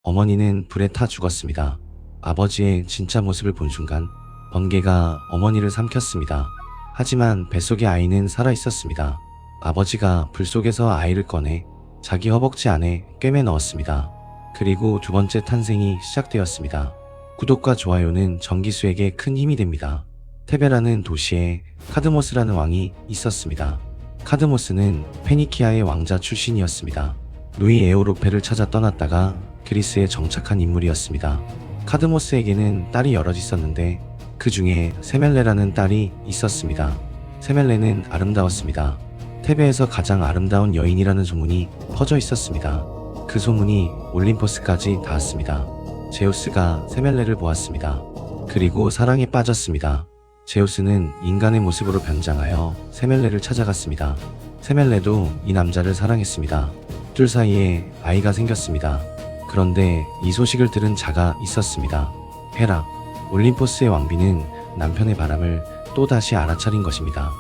어머니는 불에 타 죽었습니다. 아버지의 진짜 모습을 본 순간 번개가 어머니를 삼켰습니다. 하지만 뱃속의 아이는 살아 있었습니다. 아버지가 불 속에서 아이를 꺼내 자기 허벅지 안에 꿰매 넣었습니다. 그리고 두 번째 탄생이 시작되었습니다. 구독과 좋아요는 정기수에게 큰 힘이 됩니다. 테베라는 도시에 카드모스라는 왕이 있었습니다. 카드모스는 페니키아의 왕자 출신이었습니다. 누이 에오로페를 찾아 떠났다가 그리스에 정착한 인물이었습니다. 카드모스에게는 딸이 여럿 있었는데 그 중에 세멜레라는 딸이 있었습니다. 세멜레는 아름다웠습니다. 테베에서 가장 아름다운 여인이라는 소문이 퍼져 있었습니다. 그 소문이 올림포스까지 닿았습니다. 제우스가 세멜레를 보았습니다. 그리고 사랑에 빠졌습니다. 제우스는 인간의 모습으로 변장하여 세멜레를 찾아갔습니다. 세멜레도 이 남자를 사랑했습니다. 둘 사이에 아이가 생겼습니다. 그런데 이 소식을 들은 자가 있었습니다. 헤라. 올림포스의 왕비는 남편의 바람을 또다시 알아차린 것입니다.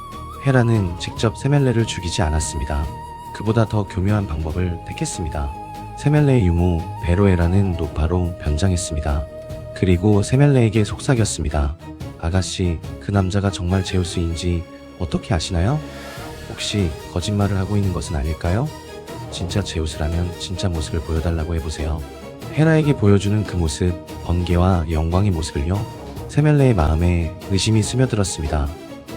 헤라는 직접 세멜레를 죽이지 않았습니다. 그보다 더 교묘한 방법을 택했습니다. 세멜레의 유모 베로에라는 노파로 변장했습니다. 그리고 세멜레에게 속삭였습니다. 아가씨, 그 남자가 정말 제우스인지 어떻게 아시나요? 혹시 거짓말을 하고 있는 것은 아닐까요? 진짜 제우스라면 진짜 모습을 보여달라고 해보세요. 헤라에게 보여주는 그 모습, 번개와 영광의 모습을요. 세멜레의 마음에 의심이 스며들었습니다.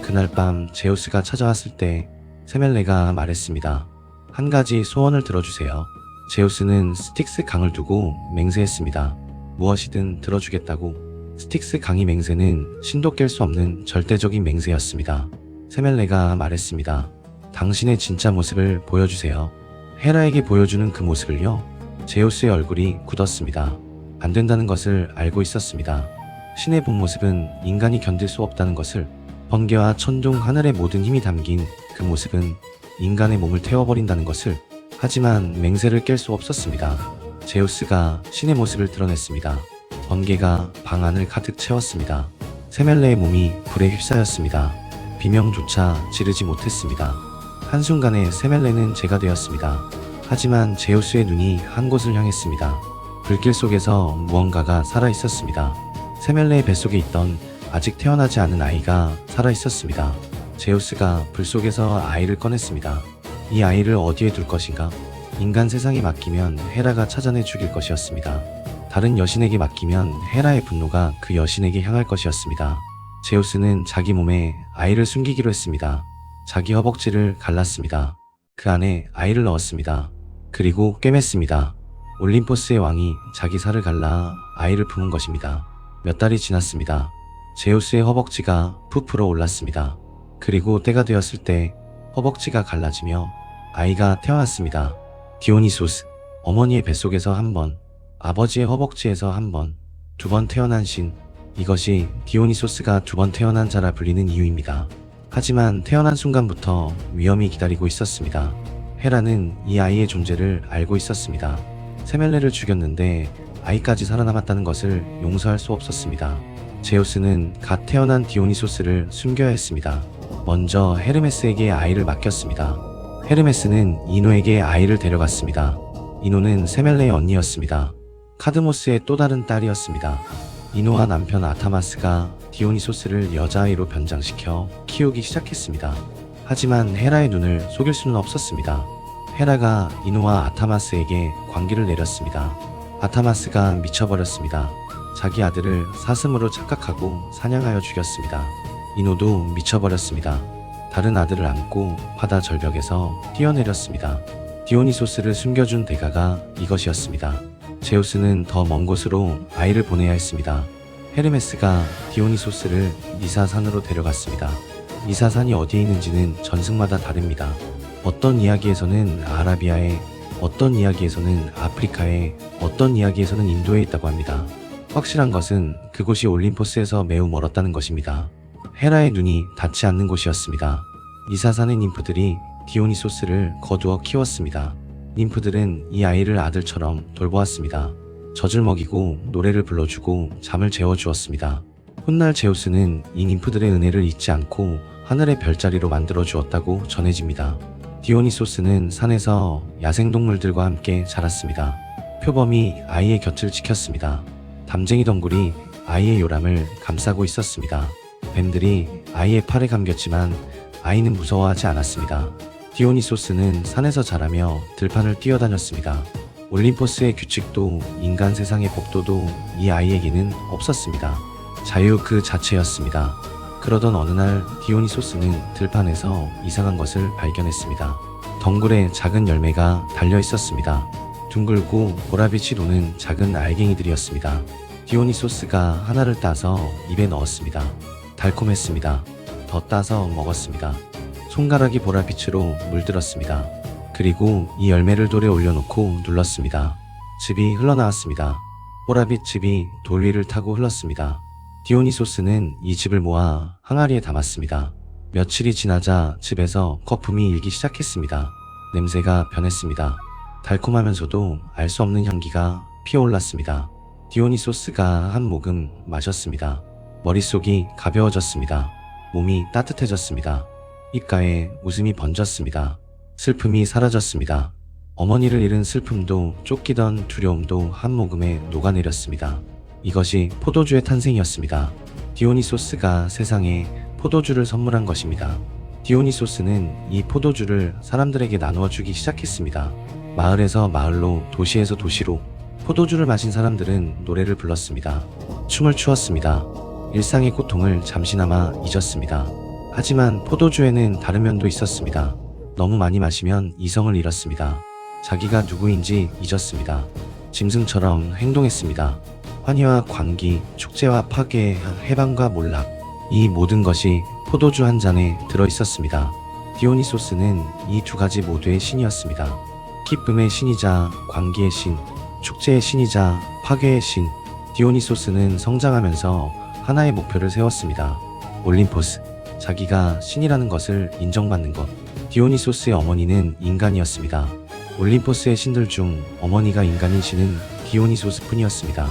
그날 밤 제우스가 찾아왔을 때 세멜레가 말했습니다. 한 가지 소원을 들어주세요. 제우스는 스틱스 강을 두고 맹세했습니다. 무엇이든 들어주겠다고. 스틱스 강의 맹세는 신도 깰 수 없는 절대적인 맹세였습니다. 세멜레가 말했습니다. 당신의 진짜 모습을 보여주세요. 헤라에게 보여주는 그 모습을요. 제우스의 얼굴이 굳었습니다. 안 된다는 것을 알고 있었습니다. 신의 본 모습은 인간이 견딜 수 없다는 것을, 번개와 천둥 하늘의 모든 힘이 담긴 그 모습은 인간의 몸을 태워버린다는 것을. 하지만 맹세를 깰 수 없었습니다. 제우스가 신의 모습을 드러냈습니다. 번개가 방 안을 가득 채웠습니다. 세멜레의 몸이 불에 휩싸였습니다. 비명조차 지르지 못했습니다. 한순간에 세멜레는 재가 되었습니다. 하지만 제우스의 눈이 한 곳을 향했습니다. 불길 속에서 무언가가 살아있었습니다. 세멜레의 뱃속에 있던 아직 태어나지 않은 아이가 살아있었습니다. 제우스가 불 속에서 아이를 꺼냈습니다. 이 아이를 어디에 둘 것인가? 인간 세상에 맡기면 헤라가 찾아내 죽일 것이었습니다. 다른 여신에게 맡기면 헤라의 분노가 그 여신에게 향할 것이었습니다. 제우스는 자기 몸에 아이를 숨기기로 했습니다. 자기 허벅지를 갈랐습니다. 그 안에 아이를 넣었습니다. 그리고 꿰맸습니다. 올림포스의 왕이 자기 살을 갈라 아이를 품은 것입니다. 몇 달이 지났습니다. 제우스의 허벅지가 부풀어 올랐습니다. 그리고 때가 되었을 때 허벅지가 갈라지며 아이가 태어났습니다. 디오니소스, 어머니의 뱃속에서 한 번, 아버지의 허벅지에서 한 번, 두 번 태어난 신. 이것이 디오니소스가 두 번 태어난 자라 불리는 이유입니다. 하지만 태어난 순간부터 위험이 기다리고 있었습니다. 헤라는 이 아이의 존재를 알고 있었습니다. 세멜레를 죽였는데 아이까지 살아남았다는 것을 용서할 수 없었습니다. 제우스는 갓 태어난 디오니소스를 숨겨야 했습니다. 먼저 헤르메스에게 아이를 맡겼습니다. 헤르메스는 이노에게 아이를 데려갔습니다. 이노는 세멜레의 언니였습니다. 카드모스의 또 다른 딸이었습니다. 이노와 남편 아타마스가 디오니소스를 여자아이로 변장시켜 키우기 시작했습니다. 하지만 헤라의 눈을 속일 수는 없었습니다. 헤라가 이노와 아타마스에게 광기를 내렸습니다. 아타마스가 미쳐버렸습니다. 자기 아들을 사슴으로 착각하고 사냥하여 죽였습니다. 이노도 미쳐버렸습니다. 다른 아들을 안고 바다 절벽에서 뛰어내렸습니다. 디오니소스를 숨겨준 대가가 이것이었습니다. 제우스는 더 먼 곳으로 아이를 보내야 했습니다. 헤르메스가 디오니소스를 니사산으로 데려갔습니다. 니사산이 어디에 있는지는 전승마다 다릅니다. 어떤 이야기에서는 아라비아에, 어떤 이야기에서는 아프리카에, 어떤 이야기에서는 인도에 있다고 합니다. 확실한 것은 그곳이 올림포스에서 매우 멀었다는 것입니다. 헤라의 눈이 닿지 않는 곳이었습니다. 니사산의 님프들이 디오니소스를 거두어 키웠습니다. 님프들은 이 아이를 아들처럼 돌보았습니다. 젖을 먹이고 노래를 불러주고 잠을 재워주었습니다. 훗날 제우스는 이 님프들의 은혜를 잊지 않고 하늘의 별자리로 만들어 주었다고 전해집니다. 디오니소스는 산에서 야생동물들과 함께 자랐습니다. 표범이 아이의 곁을 지켰습니다. 담쟁이 덩굴이 아이의 요람을 감싸고 있었습니다. 뱀들이 아이의 팔에 감겼지만 아이는 무서워하지 않았습니다. 디오니소스는 산에서 자라며 들판을 뛰어다녔습니다. 올림포스의 규칙도 인간 세상의 법도도 이 아이에게는 없었습니다. 자유 그 자체였습니다. 그러던 어느 날 디오니소스는 들판에서 이상한 것을 발견했습니다. 덩굴에 작은 열매가 달려 있었습니다. 둥글고 보랏빛이 도는 작은 알갱이들이었습니다. 디오니소스가 하나를 따서 입에 넣었습니다. 달콤했습니다. 더 따서 먹었습니다. 손가락이 보랏빛으로 물들었습니다. 그리고 이 열매를 돌에 올려놓고 눌렀습니다. 즙이 흘러나왔습니다. 보랏빛 즙이 돌 위를 타고 흘렀습니다. 디오니소스는 이 즙을 모아 항아리에 담았습니다. 며칠이 지나자 즙에서 거품이 일기 시작했습니다. 냄새가 변했습니다. 달콤하면서도 알 수 없는 향기가 피어올랐습니다. 디오니소스가 한 모금 마셨습니다. 머릿속이 가벼워졌습니다. 몸이 따뜻해졌습니다. 입가에 웃음이 번졌습니다. 슬픔이 사라졌습니다. 어머니를 잃은 슬픔도 쫓기던 두려움도 한 모금에 녹아내렸습니다. 이것이 포도주의 탄생이었습니다. 디오니소스가 세상에 포도주를 선물한 것입니다. 디오니소스는 이 포도주를 사람들에게 나누어 주기 시작했습니다. 마을에서 마을로, 도시에서 도시로 포도주를 마신 사람들은 노래를 불렀습니다. 춤을 추었습니다. 일상의 고통을 잠시나마 잊었습니다. 하지만 포도주에는 다른 면도 있었습니다. 너무 많이 마시면 이성을 잃었습니다. 자기가 누구인지 잊었습니다. 짐승처럼 행동했습니다. 환희와 광기, 축제와 파괴, 해방과 몰락, 이 모든 것이 포도주 한 잔에 들어 있었습니다. 디오니소스는 이 두 가지 모두의 신이었습니다. 기쁨의 신이자 광기의 신, 축제의 신이자 파괴의 신. 디오니소스는 성장하면서 하나의 목표를 세웠습니다. 올림포스, 자기가 신이라는 것을 인정받는 것. 디오니소스의 어머니는 인간이었습니다. 올림포스의 신들 중 어머니가 인간인 신은 디오니소스 뿐이었습니다.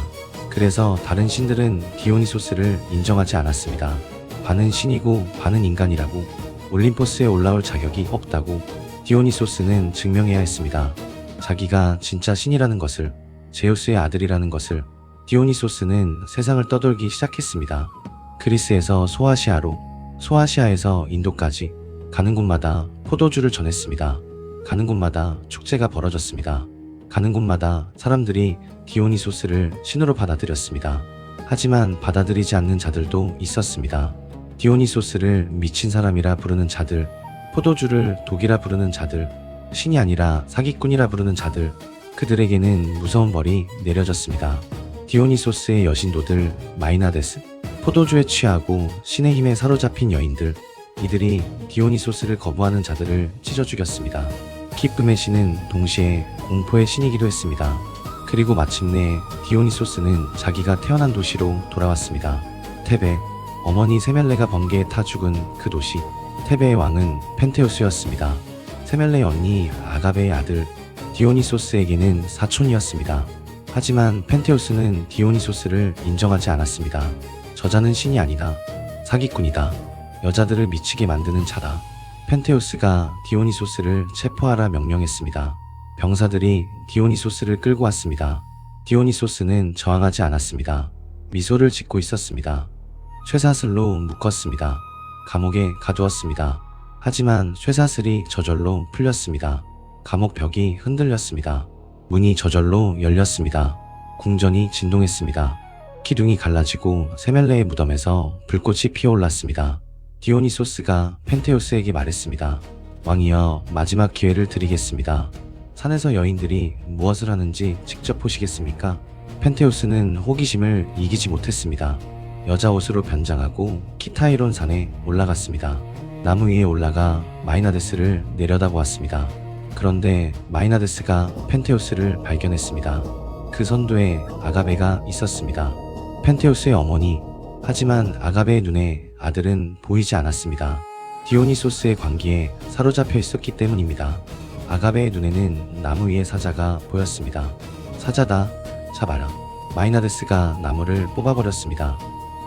그래서 다른 신들은 디오니소스를 인정하지 않았습니다. 반은 신이고 반은 인간이라고, 올림포스에 올라올 자격이 없다고 디오니소스는 증명해야 했습니다. 자기가 진짜 신이라는 것을, 제우스의 아들이라는 것을. 디오니소스는 세상을 떠돌기 시작했습니다. 그리스에서 소아시아로, 소아시아에서 인도까지 가는 곳마다 포도주를 전했습니다. 가는 곳마다 축제가 벌어졌습니다. 가는 곳마다 사람들이 디오니소스를 신으로 받아들였습니다. 하지만 받아들이지 않는 자들도 있었습니다. 디오니소스를 미친 사람이라 부르는 자들, 포도주를 독이라 부르는 자들, 신이 아니라 사기꾼이라 부르는 자들. 그들에게는 무서운 벌이 내려졌습니다. 디오니소스의 여신도들, 마이나데스, 포도주에 취하고 신의 힘에 사로잡힌 여인들, 이들이 디오니소스를 거부하는 자들을 찢어 죽였습니다. 기쁨의 신은 동시에 공포의 신이기도 했습니다. 그리고 마침내 디오니소스는 자기가 태어난 도시로 돌아왔습니다. 테베, 어머니 세멜레가 번개에 타 죽은 그 도시. 테베의 왕은 펜테우스였습니다. 세멜레의 언니 아가베의 아들 디오니소스에게는 사촌이었습니다. 하지만 펜테우스는 디오니소스를 인정하지 않았습니다. 저자는 신이 아니다. 사기꾼이다. 여자들을 미치게 만드는 자다. 펜테우스가 디오니소스를 체포하라 명령했습니다. 병사들이 디오니소스를 끌고 왔습니다. 디오니소스는 저항하지 않았습니다. 미소를 짓고 있었습니다. 쇠사슬로 묶었습니다. 감옥에 가두었습니다. 하지만 쇠사슬이 저절로 풀렸습니다. 감옥 벽이 흔들렸습니다. 문이 저절로 열렸습니다. 궁전이 진동했습니다. 기둥이 갈라지고 세멜레의 무덤에서 불꽃이 피어올랐습니다. 디오니소스가 펜테우스에게 말했습니다. 왕이여, 마지막 기회를 드리겠습니다. 산에서 여인들이 무엇을 하는지 직접 보시겠습니까? 펜테우스는 호기심을 이기지 못했습니다. 여자 옷으로 변장하고 키타이론 산에 올라갔습니다. 나무 위에 올라가 마이나데스를 내려다보았습니다. 그런데 마이나데스가 펜테우스를 발견했습니다. 그 선두에 아가베가 있었습니다. 펜테우스의 어머니. 하지만 아가베의 눈에 아들은 보이지 않았습니다. 디오니소스의 광기에 사로잡혀 있었기 때문입니다. 아가베의 눈에는 나무 위의 사자가 보였습니다. 사자다, 잡아라. 마이나데스가 나무를 뽑아버렸습니다.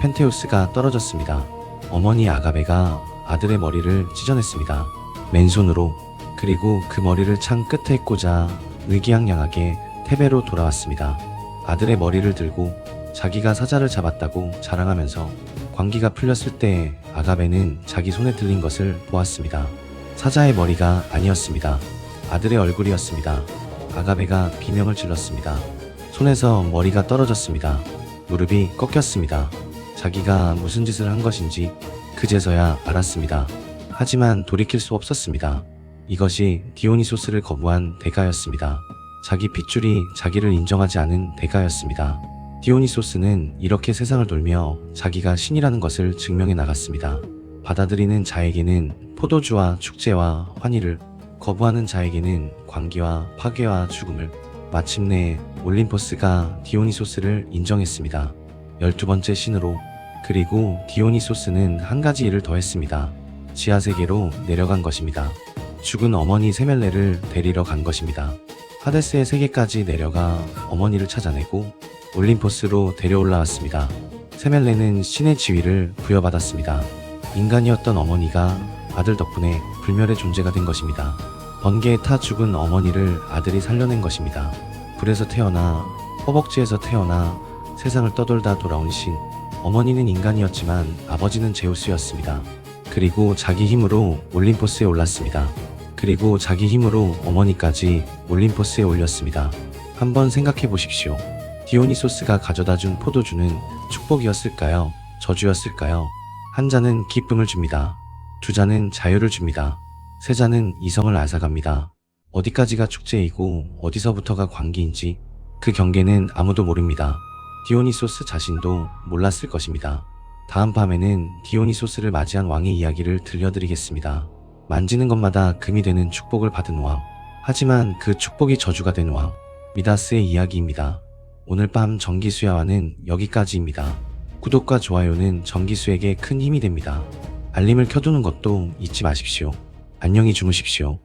펜테우스가 떨어졌습니다. 어머니 아가베가 아들의 머리를 찢어냈습니다. 맨손으로. 그리고 그 머리를 창 끝에 꽂아 의기양양하게 테베로 돌아왔습니다. 아들의 머리를 들고 자기가 사자를 잡았다고 자랑하면서 광기가 풀렸을 때 아가베는 자기 손에 들린 것을 보았습니다. 사자의 머리가 아니었습니다. 아들의 얼굴이었습니다. 아가베가 비명을 질렀습니다. 손에서 머리가 떨어졌습니다. 무릎이 꺾였습니다. 자기가 무슨 짓을 한 것인지 그제서야 알았습니다. 하지만 돌이킬 수 없었습니다. 이것이 디오니소스를 거부한 대가였습니다. 자기 핏줄이 자기를 인정하지 않은 대가였습니다. 디오니소스는 이렇게 세상을 돌며 자기가 신이라는 것을 증명해 나갔습니다. 받아들이는 자에게는 포도주와 축제와 환희를, 거부하는 자에게는 광기와 파괴와 죽음을. 마침내 올림포스가 디오니소스를 인정했습니다. 12번째 신으로. 그리고 디오니소스는 한 가지 일을 더 했습니다. 지하세계로 내려간 것입니다. 죽은 어머니 세멜레를 데리러 간 것입니다. 하데스의 세계까지 내려가 어머니를 찾아내고 올림포스로 데려올라왔습니다. 세멜레는 신의 지위를 부여받았습니다. 인간이었던 어머니가 아들 덕분에 불멸의 존재가 된 것입니다. 번개에 타 죽은 어머니를 아들이 살려낸 것입니다. 불에서 태어나 허벅지에서 태어나 세상을 떠돌다 돌아온 신. 어머니는 인간이었지만 아버지는 제우스였습니다. 그리고 자기 힘으로 올림포스에 올랐습니다. 그리고 자기 힘으로 어머니까지 올림포스에 올렸습니다. 한번 생각해 보십시오. 디오니소스가 가져다 준 포도주는 축복이었을까요? 저주였을까요? 한 잔은 기쁨을 줍니다. 두 잔은 자유를 줍니다. 세 잔은 이성을 앗아갑니다. 어디까지가 축제이고 어디서부터가 광기인지 그 경계는 아무도 모릅니다. 디오니소스 자신도 몰랐을 것입니다. 다음 밤에는 디오니소스를 맞이한 왕의 이야기를 들려드리겠습니다. 만지는 것마다 금이 되는 축복을 받은 왕. 하지만 그 축복이 저주가 된 왕. 미다스의 이야기입니다. 오늘 밤 정기수야와는 여기까지입니다. 구독과 좋아요는 정기수에게 큰 힘이 됩니다. 알림을 켜두는 것도 잊지 마십시오. 안녕히 주무십시오.